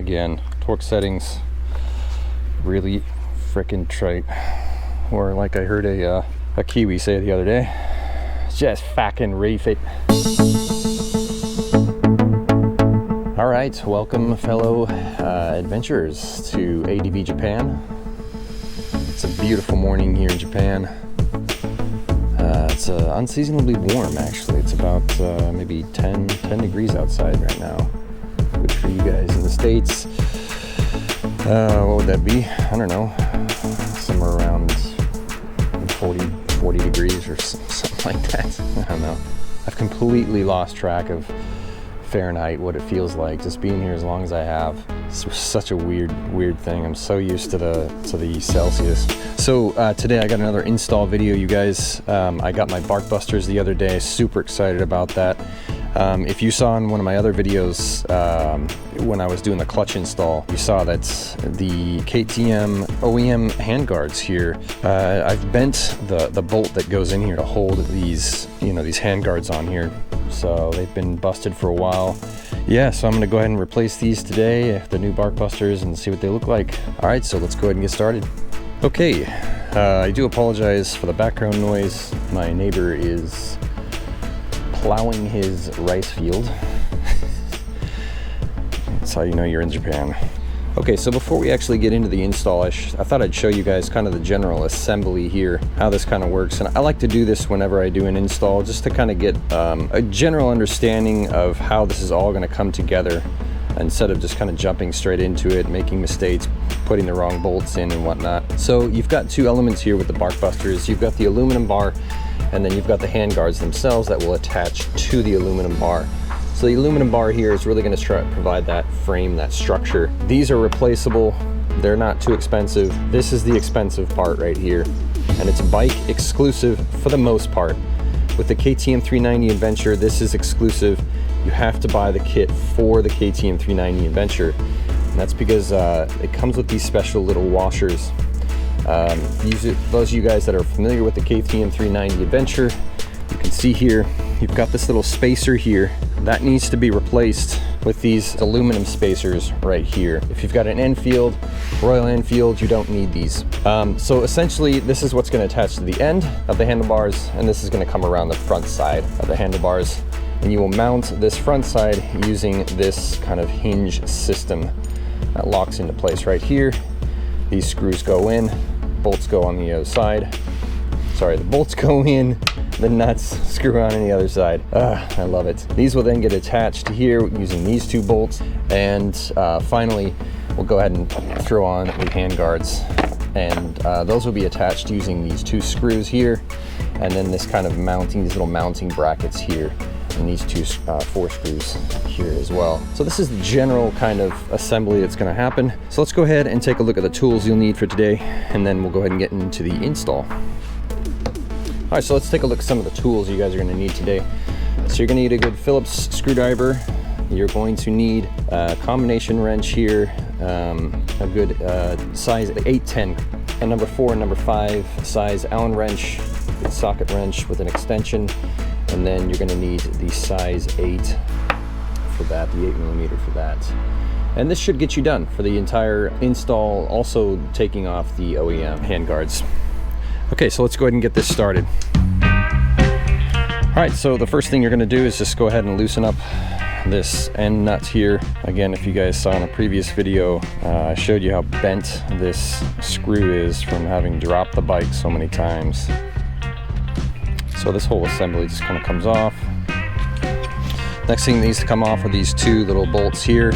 Again, torque settings really frickin' trite. Or like I heard a Kiwi say the other day, just fucking reef it. All right, welcome fellow adventurers to ADV Japan. It's a beautiful morning here in Japan. It's unseasonably warm actually. It's about maybe 10 degrees outside right now. Good for you guys in the States. What would that be? I don't know, somewhere around 40 degrees or something like that. I don't know. I've completely lost track of Fahrenheit, what it feels like just being here as long as I have. It's such a weird thing. I'm so used to the Celsius. So today I got another install video, you guys. I got my Barkbusters the other day. Super excited about that. If you saw in one of my other videos when I was doing the clutch install, you saw that the KTM OEM handguards here, I've bent the bolt that goes in here to hold these, these handguards on here. So they've been busted for a while. Yeah, so I'm gonna go ahead and replace these today, the new Barkbusters, and see what they look like. All right, so let's go ahead and get started. Okay, I do apologize for the background noise. My neighbor is plowing his rice field. That's how you know you're in Japan. Okay, so before we actually get into the install, I thought I'd show you guys kind of the general assembly here, how this kind of works. And I like to do this whenever I do an install, just to kind of get a general understanding of how this is all going to come together, instead of just kind of jumping straight into it, making mistakes, putting the wrong bolts in and whatnot. So you've got two elements here with the Barkbusters. You've got the aluminum bar, and then you've got the handguards themselves that will attach to the aluminum bar. So the aluminum bar here is really going to provide that frame, that structure. These are replaceable. They're not too expensive. This is the expensive part right here, and it's bike exclusive for the most part. With the KTM 390 Adventure, this is exclusive. You have to buy the kit for the KTM 390 Adventure, and that's because it comes with these special little washers. Those of you guys that are familiar with the KTM 390 Adventure, you can see here, you've got this little spacer here. That needs to be replaced with these aluminum spacers right here. If you've got an Enfield, Royal Enfield, you don't need these. So essentially, this is what's going to attach to the end of the handlebars, and this is going to come around the front side of the handlebars. And you will mount this front side using this kind of hinge system that locks into place right here. These screws go in, bolts go on the other side. Sorry, the bolts go in, the nuts screw on the other side. I love it. These will then get attached here using these two bolts. And finally, we'll go ahead and throw on the handguards. And those will be attached using these two screws here. And then this kind of mounting, these little mounting brackets here. And these two 4 screws here as well. So this is the general kind of assembly that's going to happen. So let's go ahead and take a look at the tools you'll need for today, and then we'll go ahead and get into the install. All right, so let's take a look at some of the tools you guys are going to need today. So you're going to need a good Phillips screwdriver. You're going to need a combination wrench here, a good size 810, a number 4 and number 5 size Allen wrench, good socket wrench with an extension. And then you're going to need the size 8 for that, the 8mm for that. And this should get you done for the entire install, also taking off the OEM handguards. Okay, so let's go ahead and get this started. All right, so the first thing you're going to do is just go ahead and loosen up this end nut here. Again, if you guys saw in a previous video, I showed you how bent this screw is from having dropped the bike so many times. So this whole assembly just kind of comes off. Next thing that needs to come off are these two little bolts here.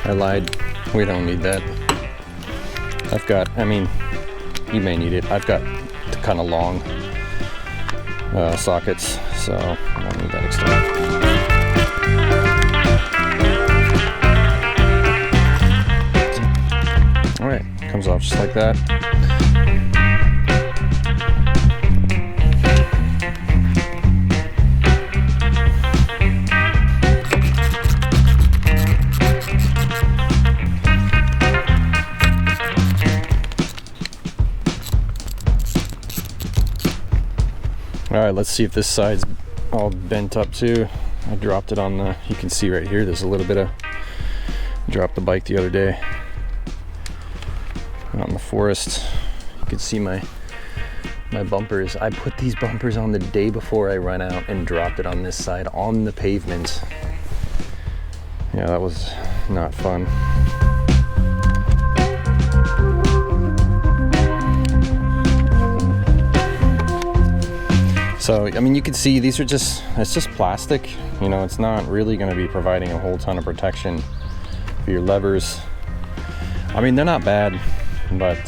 I lied, we don't need that. You may need it. I've got the kind of long sockets, so I don't need that extended. All right, comes off just like that. All right, let's see if this side's all bent up too. I dropped it on the, you can see right here, there's a little bit of, dropped the bike the other day out in the forest. You can see my bumpers. I put these bumpers on the day before I ran out and dropped it on this side on the pavement. Yeah, that was not fun. So, I mean, you can see these are just, it's just plastic. You know, it's not really going to be providing a whole ton of protection for your levers. I mean, they're not bad, but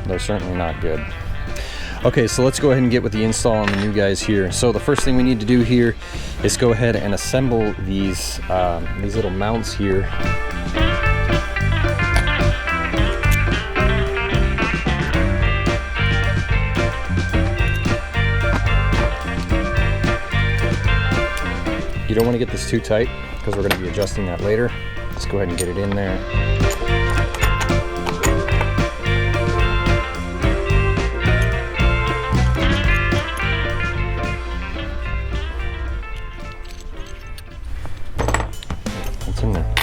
they're certainly not good. Okay, so let's go ahead and get with the install on the new guys here. So the first thing we need to do here is go ahead and assemble these little mounts here. You don't want to get this too tight because we're going to be adjusting that later. Let's go ahead and get it in there. It's in there.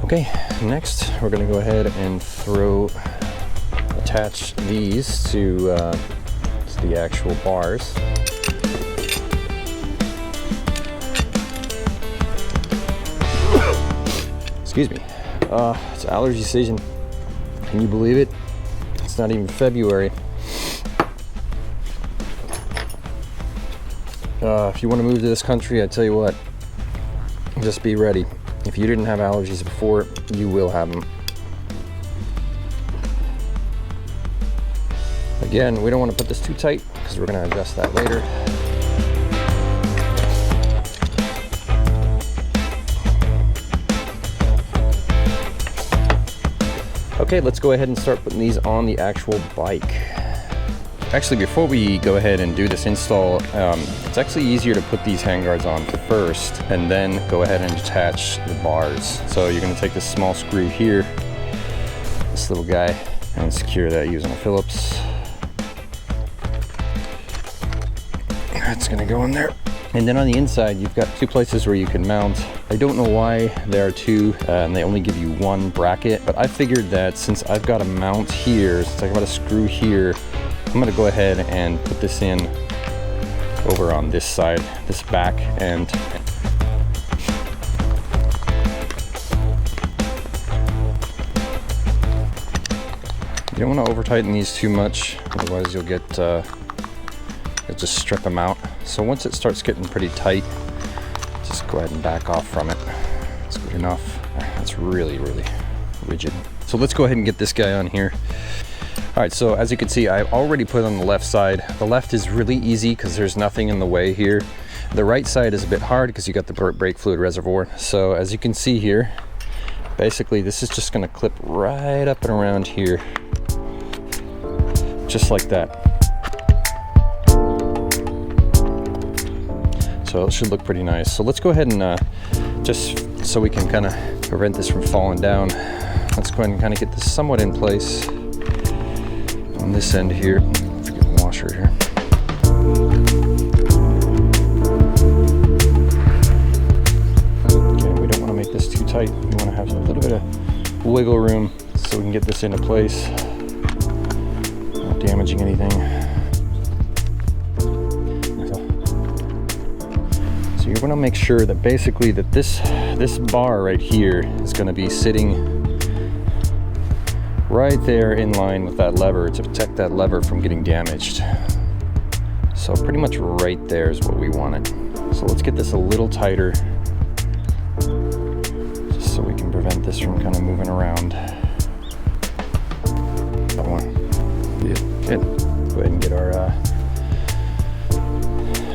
Okay, next we're going to go ahead and attach these to the actual bars. Excuse me. It's allergy season. Can you believe it? It's not even February. If you want to move to this country, I tell you what, just be ready. If you didn't have allergies before, you will have them. Again, we don't want to put this too tight because we're going to adjust that later. Okay, let's go ahead and start putting these on the actual bike. Actually, before we go ahead and do this install, it's actually easier to put these handguards on first and then go ahead and attach the bars. So you're going to take this small screw here, this little guy, and secure that using a Phillips. That's going to go in there. And then on the inside, you've got two places where you can mount. I don't know why there are two and they only give you one bracket, but I figured that since I've got a mount here, since I've got a screw here, I'm going to go ahead and put this in over on this side, this back end. You don't want to over tighten these too much, otherwise you'll get you'll just strip them out. So once it starts getting pretty tight, just go ahead and back off from it. It's good enough. That's really, really rigid. So let's go ahead and get this guy on here. All right, so as you can see, I've already put it on the left side. The left is really easy because there's nothing in the way here. The right side is a bit hard because you got the brake fluid reservoir. So as you can see here, basically this is just gonna clip right up and around here, just like that. So it should look pretty nice. So let's go ahead and just so we can kind of prevent this from falling down, let's go ahead and kind of get this somewhat in place on this end here. Forget the washer here. Okay, we don't want to make this too tight. We want to have a little bit of wiggle room so we can get this into place without damaging anything. So you want to make sure that basically that this bar right here is going to be sitting right there in line with that lever to protect that lever from getting damaged. So pretty much right there is what we wanted. So let's get this a little tighter just so we can prevent this from kind of moving around. That one. Good. Go ahead and get our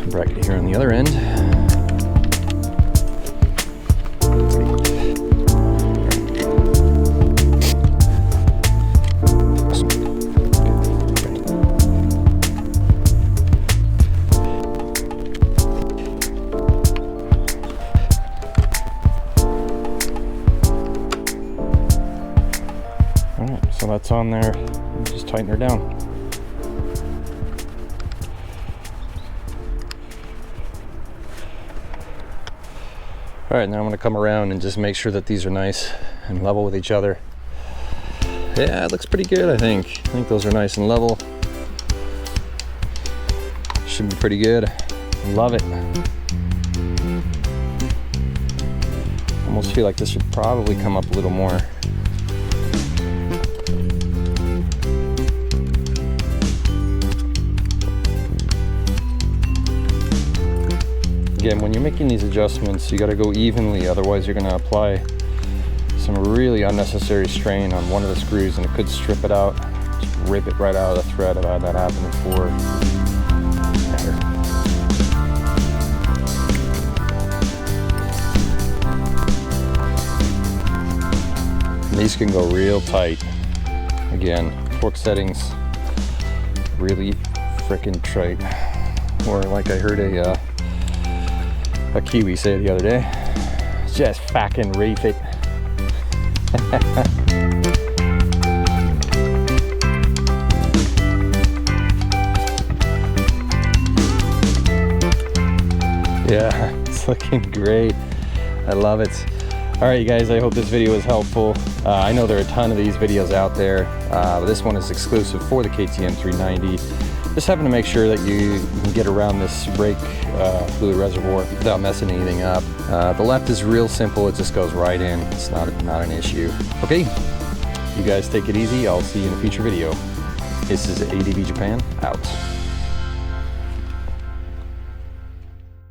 bracket here on the other end. So that's on there, just tighten her down. All right, now I'm gonna come around and just make sure that these are nice and level with each other. Yeah, it looks pretty good, I think. I think those are nice and level. Should be pretty good. Love it. Almost feel like this should probably come up a little more. Again, when you're making these adjustments, you got to go evenly, otherwise you're going to apply some really unnecessary strain on one of the screws and it could strip it out, just rip it right out of the thread. I've had that happen before. And these can go real tight. Again, torque settings really freaking tight. Or like I heard a Kiwi say the other day, just fucking reef it. Yeah, it's looking great. I love it. All right, you guys, I hope this video was helpful. I know there are a ton of these videos out there, but this one is exclusive for the KTM 390. Just having to make sure that you can get around this brake fluid reservoir without messing anything up. The left is real simple, it just goes right in. It's not an issue. Okay, you guys take it easy. I'll see you in a future video. This is ADV Japan, out.